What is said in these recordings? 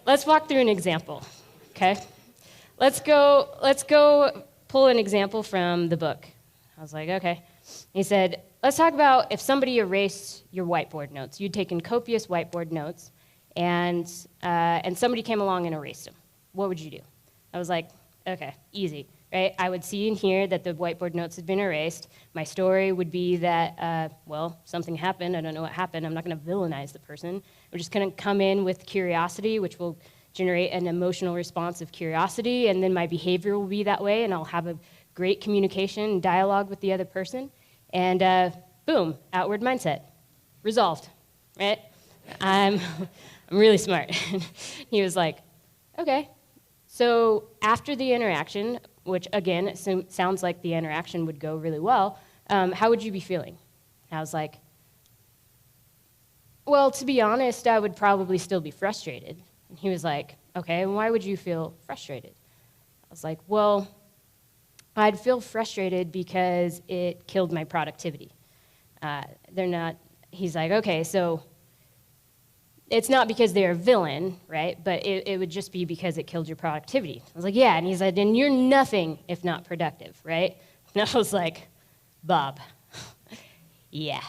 let's walk through an example, okay? Let's go pull an example from the book. I was like, okay. He said, let's talk about if somebody erased your whiteboard notes. You'd taken copious whiteboard notes, and somebody came along and erased them. What would you do? I was like, okay, easy, right? I would see and hear that the whiteboard notes had been erased. My story would be that, something happened. I don't know what happened. I'm not going to villainize the person. I'm just going to come in with curiosity, which will generate an emotional response of curiosity, and then my behavior will be that way, and I'll have a great communication and dialogue with the other person. And boom, outward mindset. Resolved, right? I'm really smart. He was like, okay. So after the interaction, which again, it sounds like the interaction would go really well, how would you be feeling? And I was like, well, to be honest, I would probably still be frustrated. And he was like, okay, and why would you feel frustrated? I was like, well, I'd feel frustrated because it killed my productivity. He's like, okay, so it's not because they're a villain, right? But it would just be because it killed your productivity. I was like, yeah. And he's like, and you're nothing if not productive, right? And I was like, Bob, yeah.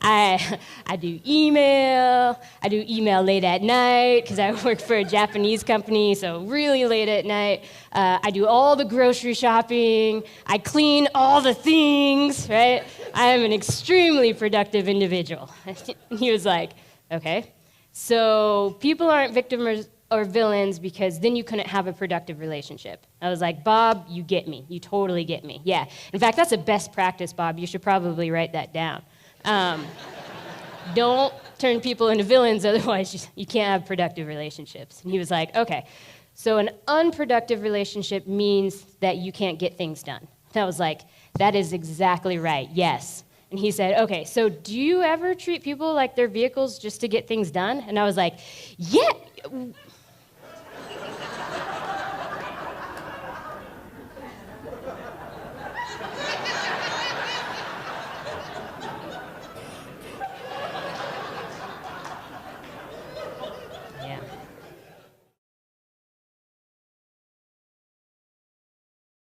I do email. I do email late at night because I work for a Japanese company, so really late at night. I do all the grocery shopping. I clean all the things, right? I am an extremely productive individual. And he was like, okay, so people aren't victims or villains because then you couldn't have a productive relationship. I was like, Bob, you get me. You totally get me. Yeah. In fact, that's a best practice, Bob. You should probably write that down. Don't turn people into villains, otherwise you can't have productive relationships. And he was like, okay, so an unproductive relationship means that you can't get things done. And I was like, that is exactly right, yes. And he said, okay, so do you ever treat people like they're vehicles just to get things done? And I was like, yeah,